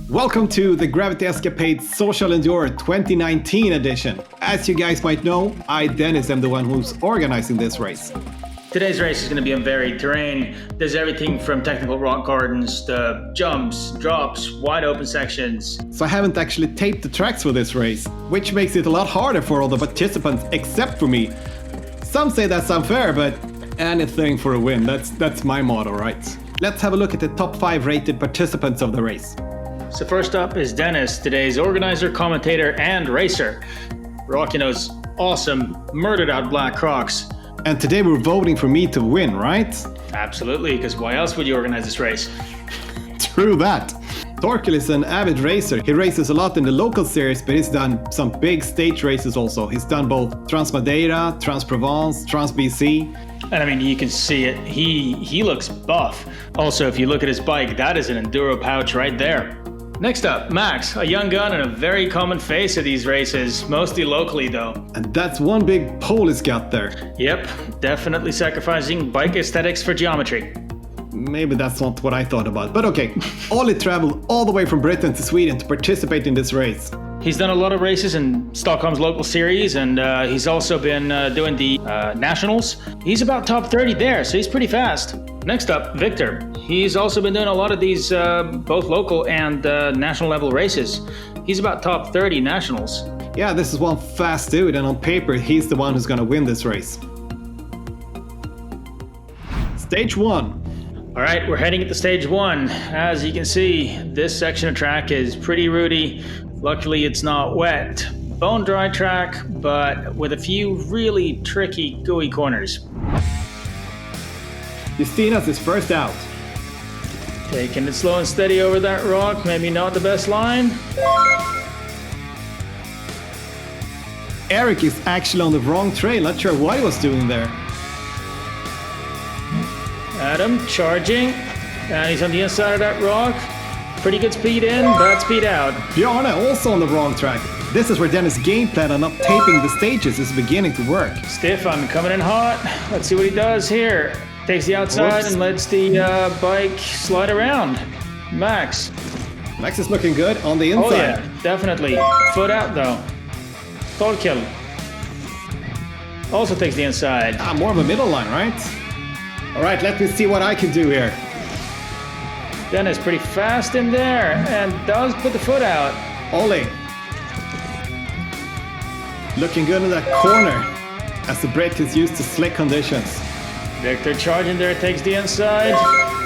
Welcome to the Gravity Escapades Social Enduro 2019 edition. As you guys might know, I, Dennis, am the one who's organizing this race. Today's race is going to be on varied terrain. There's everything from technical rock gardens to jumps, drops, wide open sections. So I haven't actually taped the tracks for this race, which makes it a lot harder for all the participants except for me. Some say that's unfair, but anything for a win, that's my motto, right? Let's have a look at the top 5 rated participants of the race. So first up is Dennis, today's organizer, commentator, and racer. Rocky's awesome, murdered out black Crocs. And today we're voting for me to win, right? Absolutely, because why else would you organize this race? True that. Torkel is an avid racer. He races a lot in the local series, but he's done some big stage races also. He's done both Trans-Madeira, Trans-Provence, Trans-BC. And I mean, you can see it. He looks buff. Also, if you look at his bike, that is an enduro pouch right there. Next up, Max, a young gun and a very common face of these races, mostly locally though. And that's one big pole he's got there. Yep, definitely sacrificing bike aesthetics for geometry. Maybe that's not what I thought about, but okay. Ollie traveled all the way from Britain to Sweden to participate in this race. He's done a lot of races in Stockholm's local series, and he's also been doing the nationals. He's about top 30 there, so he's pretty fast. Next up, Victor. He's also been doing a lot of these both local and national level races. He's about top 30 nationals. Yeah, this is one fast dude, and on paper, he's the one who's gonna win this race. Stage 1. All right, we're heading into stage 1. As you can see, this section of track is pretty rooty. Luckily, it's not wet. Bone dry track, but with a few really tricky, gooey corners. Justinas is first out. Taking it slow and steady over that rock, maybe not the best line. Eric is actually on the wrong trail, not sure what he was doing there. Adam charging, and he's on the inside of that rock. Pretty good speed in, bad speed out. Bjarne also on the wrong track. This is where Dennis' game plan on not taping the stages is beginning to work. Stefan coming in hot. Let's see what he does here. Takes the outside and lets the bike slide around. Max. Max is looking good on the inside. Oh yeah, definitely. Foot out though. Torkel also takes the inside. More of a middle line, right? All right, let me see what I can do here. Dennis pretty fast in there and does put the foot out. Ollie. Looking good in that corner as the brake is used to slick conditions. Victor charging there, takes the inside.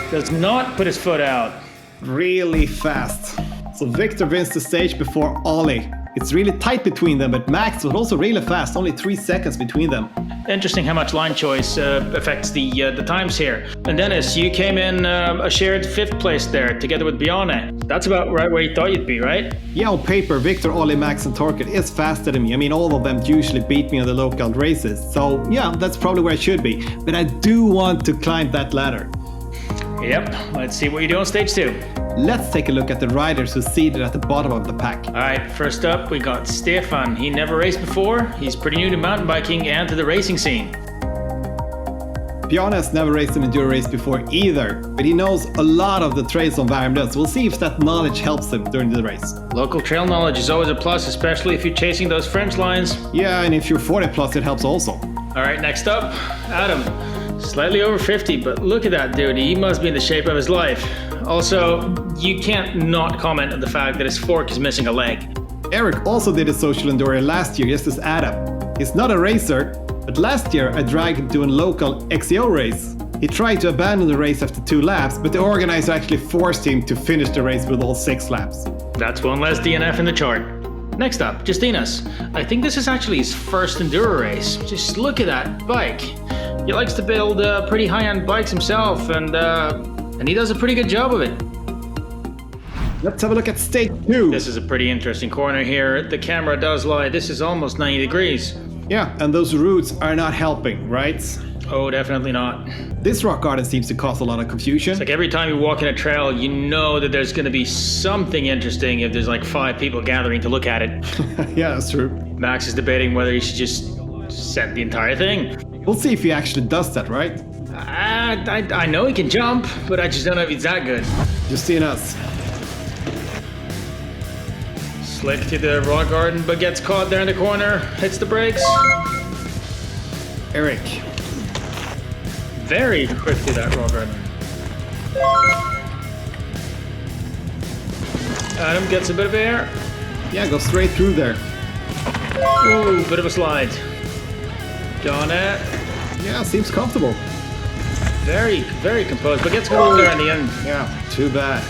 Does not put his foot out. Really fast. So Victor wins the stage before Ollie. It's really tight between them, but Max was also really fast, only 3 seconds between them. Interesting how much line choice affects the times here. And Dennis, you came in a shared 5th place there, together with Bjarne. That's about right where you thought you'd be, right? Yeah, on paper, Victor, Ollie, Max and Torkel is faster than me. I mean, all of them usually beat me on the local races. So yeah, that's probably where I should be. But I do want to climb that ladder. Yep, let's see what you do on stage 2. Let's take a look at the riders who seated at the bottom of the pack. All right, first up, we got Stefan. He never raced before. He's pretty new to mountain biking and to the racing scene. Bjarne has never raced an enduro race before either, but he knows a lot of the trails on Värmdö, so we'll see if that knowledge helps him during the race. Local trail knowledge is always a plus, especially if you're chasing those French lines. Yeah, and if you're 40 plus, it helps also. All right, next up, Adam. Slightly over 50, but look at that dude. He must be in the shape of his life. Also, you can't not comment on the fact that his fork is missing a leg. Eric also did a social enduro last year, just as Adam. He's not a racer, but last year I dragged him to a local XCO race. He tried to abandon the race after 2 laps, but the organizer actually forced him to finish the race with all 6 laps. That's one less DNF in the chart. Next up, Justinas. I think this is actually his first enduro race. Just look at that bike. He likes to build pretty high-end bikes himself, and he does a pretty good job of it. Let's have a look at stage 2. This is a pretty interesting corner here. The camera does lie. This is almost 90 degrees. Yeah, and those roots are not helping, right? Oh, definitely not. This rock garden seems to cause a lot of confusion. It's like every time you walk in a trail, you know that there's going to be something interesting if there's like 5 people gathering to look at it. Yeah, that's true. Max is debating whether he should just set the entire thing. We'll see if he actually does that, right? I know he can jump, but I just don't know if he's that good. Justinas. Slick to the rock garden, but gets caught there in the corner. Hits the brakes. Eric. Very quick to that rock garden. Adam gets a bit of air. Yeah, go straight through there. Ooh, bit of a slide. Donut. Yeah, seems comfortable. Very, very composed, but gets caught there in the end. Yeah, too bad.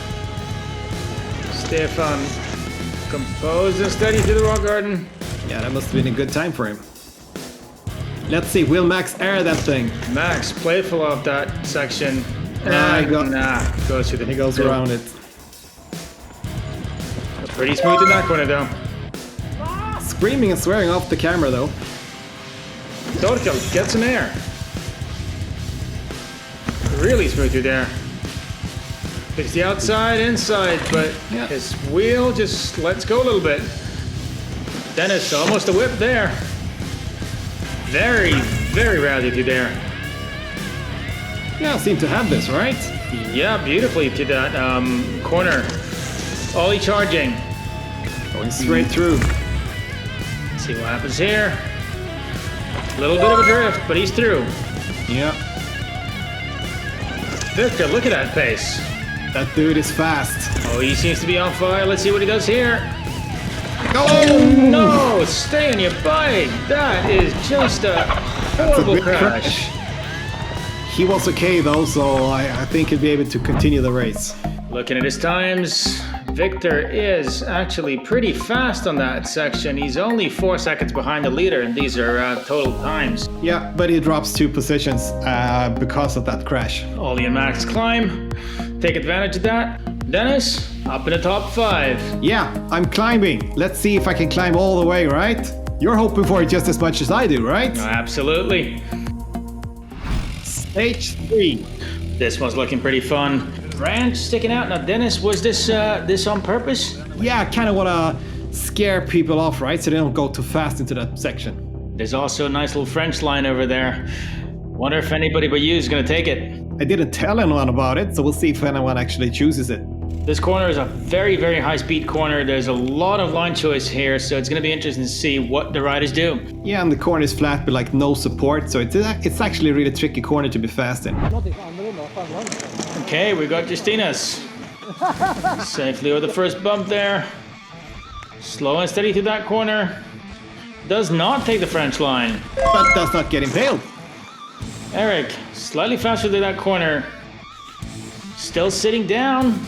Stefan composed and steady through the rock garden. Yeah, that must have been a good time for him. Let's see, will Max air that thing? Max, playful off that section. Goes through the He goes around it. Pretty smooth in that corner though. Screaming and swearing off the camera though. Torkel gets some air. Really smooth through there. Picks the outside, inside, but Yeah. his wheel just lets go a little bit. Dennis, almost a whip there. Very, very rowdy through there. Yeah, seem to have this, right? Yeah, beautifully to that corner. Ollie charging. Going straight through. See what happens here. Little bit of a drift, but he's through. Yeah, Victor, look at that pace. that dude is fast. Oh, he seems to be on fire. Let's see what he does here. Oh No, stay on your bike. That is just a horrible big crash. He was okay though, so I think he'll be able to continue the race. Looking at his times, Victor is actually pretty fast on that section. He's only 4 seconds behind the leader, and these are total times. Yeah, but he drops 2 positions because of that crash. Ollie and Max climb. Take advantage of that. Dennis, up in the top 5. Yeah, I'm climbing. Let's see if I can climb all the way, right? You're hoping for it just as much as I do, right? Absolutely. Stage 3. This one's looking pretty fun. Branch sticking out. Now, Dennis, was this on purpose? Yeah, I kind of want to scare people off, right? So they don't go too fast into that section. There's also a nice little French line over there. Wonder if anybody but you is going to take it. I didn't tell anyone about it, so we'll see if anyone actually chooses it. This corner is a very, very high-speed corner. There's a lot of line choice here, so it's going to be interesting to see what the riders do. Yeah, and the corner is flat with like no support, so it's actually a really tricky corner to be fast in. Okay, we got Justinas. Safely over the first bump there. Slow and steady through that corner. Does not take the French line. But does not get impaled. Eric, slightly faster through that corner. Still sitting down.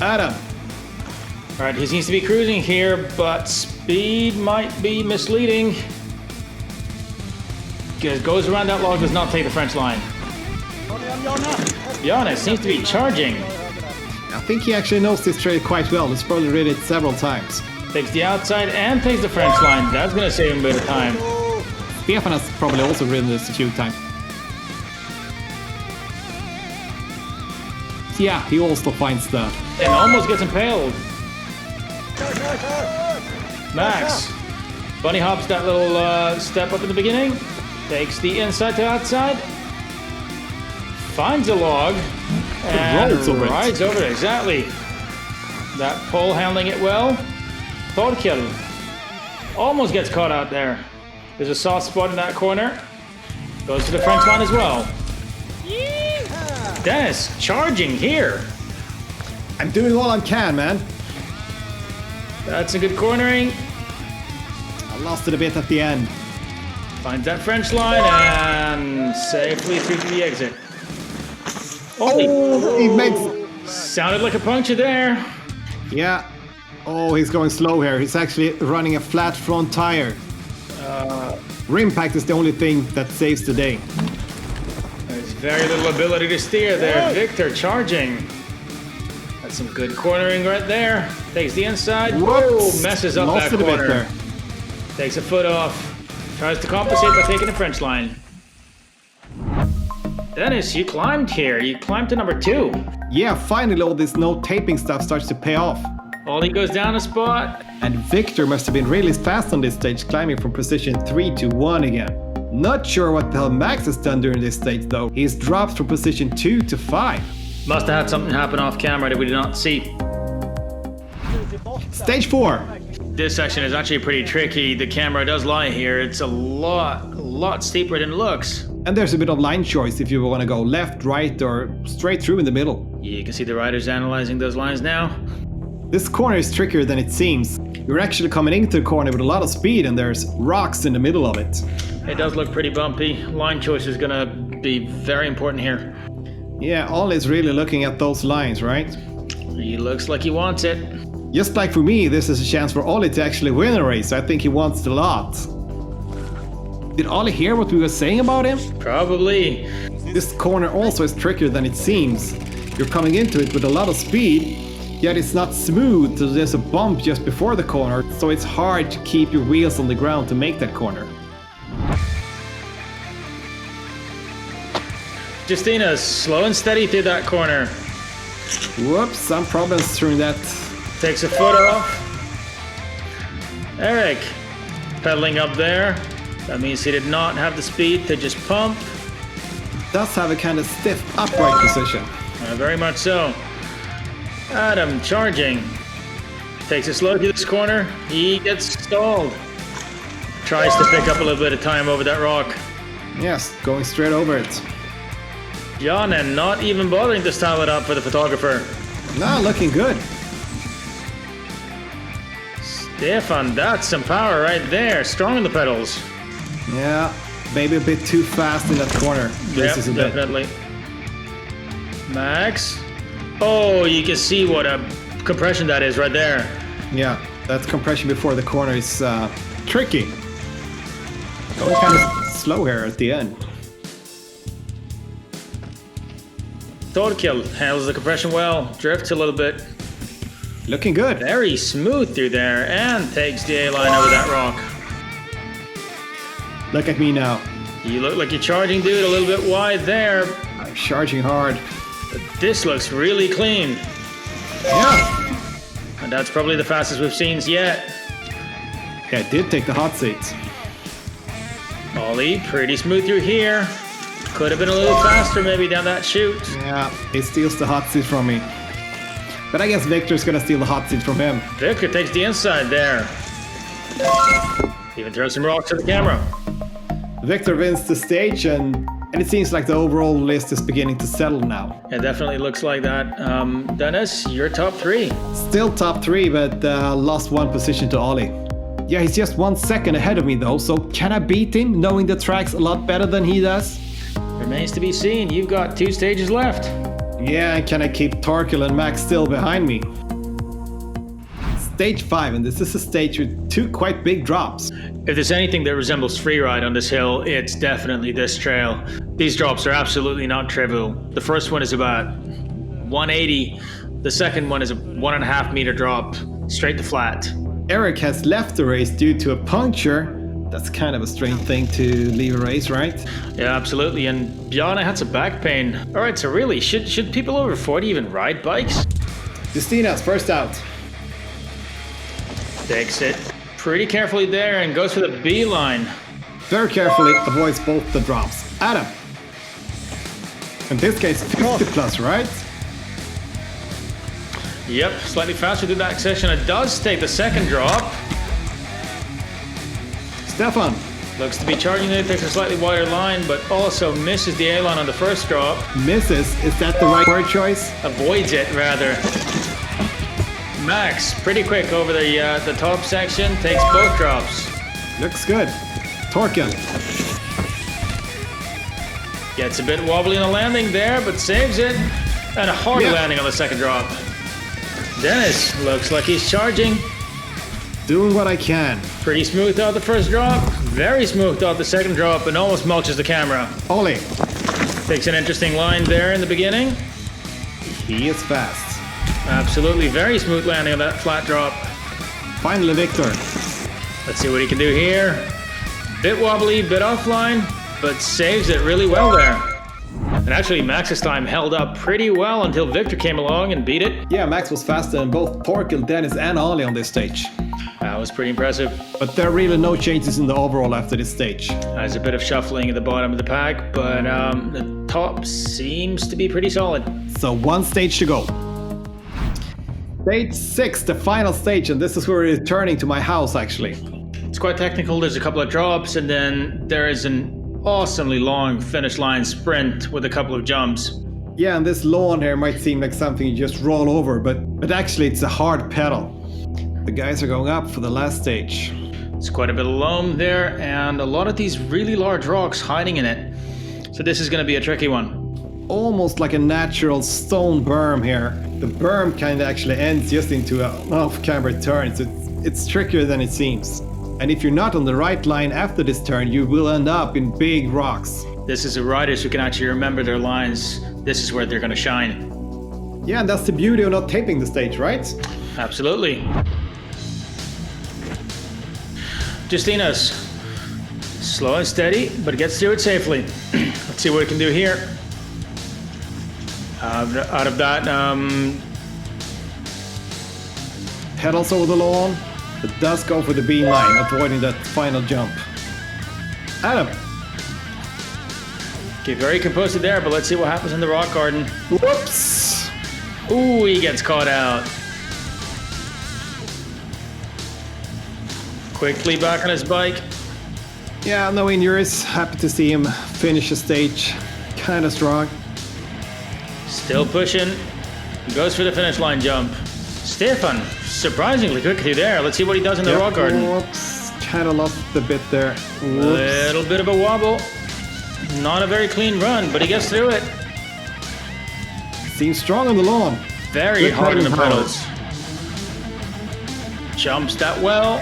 Adam. All right, he seems to be cruising here, but speed might be misleading. Goes around that log, does not take the French line. Giannis seems to be charging. I think he actually knows this trail quite well. He's probably ridden it several times. Takes the outside and takes the French line. That's going to save him a bit of time. Stefan has probably also ridden this a few times. Yeah, he also finds the... And almost gets impaled. Max. Bunny hops that little step up in the beginning. Takes the inside to outside. Finds a log. And rides over it. Exactly. That pole handling it well. Torkel almost gets caught out there. There's a soft spot in that corner. Goes to the French line as well. Dennis charging here. I'm doing all I can, man. That's a good cornering. I lost it a bit at the end. Finds that French line and safely through to the exit. Oh, he makes... Sounded like a puncture there. Yeah. Oh, he's going slow here. He's actually running a flat front tire. Rim pack is the only thing that saves the day. There's very little ability to steer there. Victor charging. That's some good cornering right there. Takes the inside. Whoa, messes up Lost that it a bit corner. there. Takes a foot off. Tries to compensate by taking the French line. Dennis, you climbed here. You climbed to number 2. Yeah, finally all this no taping stuff starts to pay off. Ollie goes down a spot. And Victor must have been really fast on this stage, climbing from position 3 to 1 again. Not sure what the hell Max has done during this stage though. He's dropped from position 2 to 5. Must have had something happen off camera that we did not see. Stage 4. This section is actually pretty tricky. The camera does lie here. It's a lot steeper than it looks. And there's a bit of line choice if you want to go left, right, or straight through in the middle. You can see the riders analyzing those lines now. This corner is trickier than it seems. You're actually coming into the corner with a lot of speed and there's rocks in the middle of it. It does look pretty bumpy. Line choice is gonna be very important here. Yeah, Ollie's really looking at those lines, right? He looks like he wants it. Just like for me, this is a chance for Ollie to actually win a race. I think he wants it a lot. Did Ollie hear what we were saying about him? Probably. This corner also is trickier than it seems. You're coming into it with a lot of speed, yet it's not smooth, so there's a bump just before the corner, so it's hard to keep your wheels on the ground to make that corner. Justina's slow and steady through that corner. Whoops, some problems during that. Takes a foot off. Eric, pedaling up there. That means he did not have the speed to just pump. Does have a kind of stiff upright position. Very much so. Adam charging. Takes it slow through this corner. He gets stalled. Tries to pick up a little bit of time over that rock. Yes, going straight over it. John and not even bothering to style it up for the photographer. Nah, looking good. Stefan, that's some power right there. Strong in the pedals. Yeah, maybe a bit too fast in that corner. Yeah, definitely. Max. Oh, you can see what a compression that is right there. Yeah, that compression before the corner is tricky. Going kind of slow here at the end. Thorkill handles the compression well. Drifts a little bit. Looking good. Very smooth through there and takes the A-line over that rock. Look at me now. You look like you're charging, dude, a little bit wide there. I'm charging hard. But this looks really clean. Yeah. And that's probably the fastest we've seen yet. Yeah, it did take the hot seats. Ollie, pretty smooth through here. Could have been a little faster maybe down that chute. Yeah, he steals the hot seat from me. But I guess Victor's gonna steal the hot seat from him. Victor takes the inside there. Even throws some rocks at the camera. Victor wins the stage and it seems like the overall list is beginning to settle now. It definitely looks like that. Dennis, you're top 3. Still top 3, but lost 1 position to Ollie. Yeah, he's just 1 second ahead of me though, so can I beat him knowing the tracks a lot better than he does? Remains to be seen. You've got 2 stages left. Yeah, and can I keep Torkel and Max still behind me? Stage 5, and this is a stage with 2 quite big drops. If there's anything that resembles freeride on this hill, it's definitely this trail. These drops are absolutely not trivial. The first one is about 180. The second one is a 1.5 meter drop, straight to flat. Eric has left the race due to a puncture. That's kind of a strange thing to leave a race, right? Yeah, absolutely. And Bjarne had some back pain. All right, so really, should people over 40 even ride bikes? Justina's first out. Takes it pretty carefully there and goes for the B line. Very carefully avoids both the drops. Adam. In this case, 50 plus, right? Yep, slightly faster through that section. It does take the second drop. Stefan. Looks to be charging there, takes a slightly wider line, but also misses the A-line on the first drop. Misses? Is that the right word choice? Avoids it, rather. Max, pretty quick over the top section, takes both drops. Looks good. Torkel. Gets a bit wobbly on the landing there, but saves it. And a hard landing on the second drop. Dennis looks like he's charging. Doing what I can. Pretty smooth out the first drop, very smooth out the second drop, and almost mulches the camera. Ollie. Takes an interesting line there in the beginning. He is fast. Absolutely, very smooth landing on that flat drop. Finally, Victor. Let's see what he can do here. Bit wobbly, bit offline, but saves it really well there. And actually, Max's time held up pretty well until Victor came along and beat it. Yeah, Max was faster than both Torkel, Dennis and Ollie on this stage. That was pretty impressive. But there are really no changes in the overall after this stage. There's a bit of shuffling at the bottom of the pack, but the top seems to be pretty solid. So 1 stage to go. Stage 6, the final stage, and this is where we're returning to my house actually. It's quite technical. There's a couple of drops, and then there is an awesomely long finish line sprint with a couple of jumps. Yeah, and this lawn here might seem like something you just roll over, but actually it's a hard pedal. The guys are going up for the last stage. It's quite a bit of loam there, and a lot of these really large rocks hiding in it. So this is going to be a tricky one. Almost like a natural stone berm here. The berm kind of actually ends just into an off-camber turn, so it's trickier than it seems. And if you're not on the right line after this turn, you will end up in big rocks. This is the riders who can actually remember their lines. This is where they're going to shine. Yeah, and that's the beauty of not taping the stage, right? Absolutely. Justinas, slow and steady, but gets through it safely. Let's see what it can do here. Out of that, pedals over the lawn, but does go for the beam line, avoiding that final jump. Adam. Okay, very composed there, but let's see what happens in the rock garden. Whoops! Ooh, he gets caught out. Quickly back on his bike. Yeah, no injuries. Happy to see him finish the stage. Kind of strong. Still pushing. He goes for the finish line jump. Stefan, surprisingly quickly there. Let's see what he does in the rock garden. Whoops. Kind of lost the bit there. A little bit of a wobble. Not a very clean run, but he gets through it. Seems strong on the lawn. Very Good hard on the pedal pedals. Jumps that well.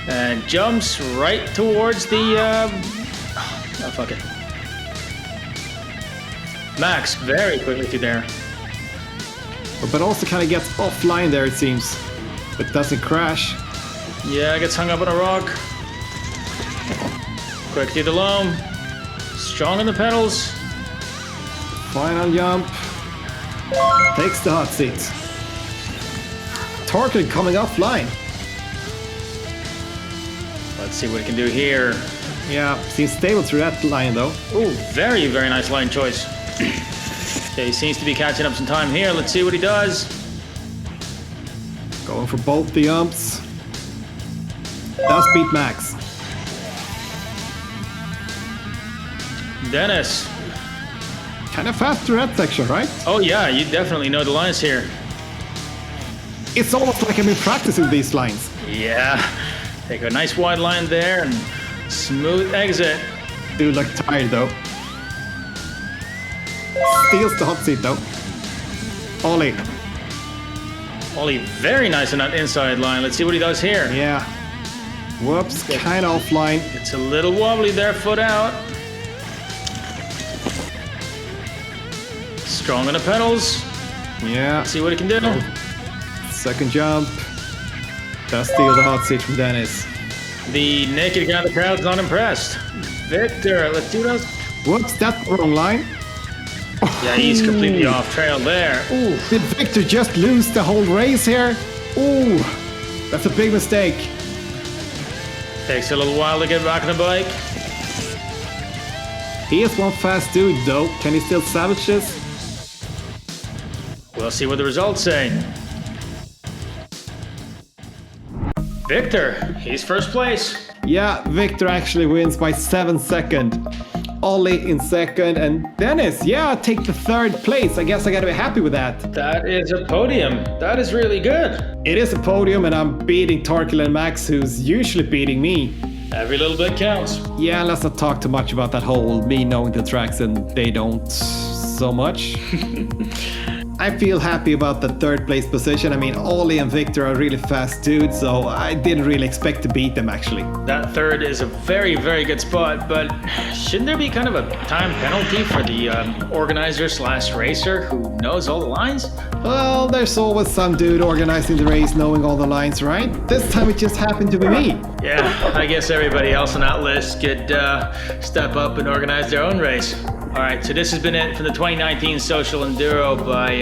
And jumps right towards the... oh, fuck it. Max, very quickly through there. But also kind of gets offline there, it seems. But doesn't crash. Yeah, gets hung up on a rock. Quick through the loam. Strong on the pedals. Final jump. Takes the hot seat. Torkel coming offline. Let's see what he can do here. Yeah, seems stable through that line though. Ooh, very, very nice line choice. Okay, he seems to be catching up some time here. Let's see what he does. Going for both the jumps. Does beat Max. Dennis. Kind of fast through that section, right? Oh yeah, you definitely know the lines here. It's almost like I've been practicing these lines. Yeah. Take a nice wide line there and smooth exit. Dude look tired though. Steals the hot seat though. Ollie. Ollie, very nice on that inside line. Let's see what he does here. Yeah. Whoops, kind of offline. It's a little wobbly there, foot out. Strong on the pedals. Yeah. Let's see what he can do. Second jump. Does steal the hot seat from Dennis. The naked guy in the crowd's not impressed. Victor, let's do those. Whoops, that's the wrong line. Yeah, he's completely off trail there. Ooh, did Victor just lose the whole race here? Ooh, that's a big mistake. Takes a little while to get back on the bike. He is one fast dude though. Can he still salvage this? We'll see what the results say. Victor, he's first place. Yeah, Victor actually wins by 7 seconds. Ollie in second, and Dennis, yeah, take the third place. I guess I gotta be happy with that. That is a podium. That is really good. It is a podium, and I'm beating Torkel and Max, who's usually beating me. Every little bit counts. Yeah, let's not talk too much about that whole me knowing the tracks and they don't so much. I feel happy about the third place position. I mean, Ollie and Victor are really fast dudes, so I didn't really expect to beat them actually. That third is a very, very good spot, but shouldn't there be kind of a time penalty for the organizer slash racer who knows all the lines? Well, there's always some dude organizing the race knowing all the lines, right? This time it just happened to be me. Yeah, I guess everybody else on that list could step up and organize their own race. All right, so this has been it for the 2019 Social Enduro by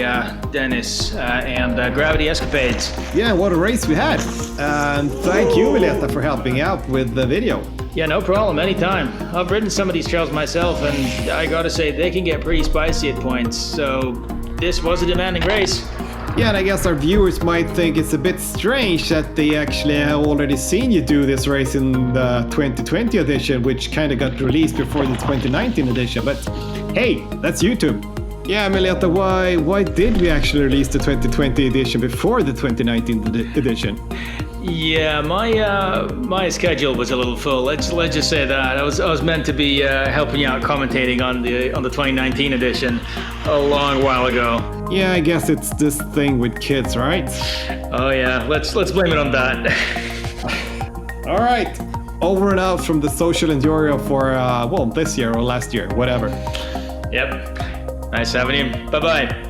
Dennis and Gravity Escapades. Yeah, what a race we had. And thank you, Violeta, for helping out with the video. Yeah, no problem, anytime. I've ridden some of these trails myself, and I gotta say, they can get pretty spicy at points, so this was a demanding race. Yeah, and I guess our viewers might think it's a bit strange that they actually have already seen you do this race in the 2020 edition, which kind of got released before the 2019 edition, but hey, that's YouTube. Yeah, Violeta, why did we actually release the 2020 edition before the 2019 edition? Yeah, my schedule was a little full. Let's just say that I was meant to be helping you out commentating on the 2019 edition a long while ago. Yeah, I guess it's this thing with kids, right? Oh yeah, let's blame it on that. All right, over and out from the Social Enduro for well, this year or last year, whatever. Yep. Nice having you. Bye bye.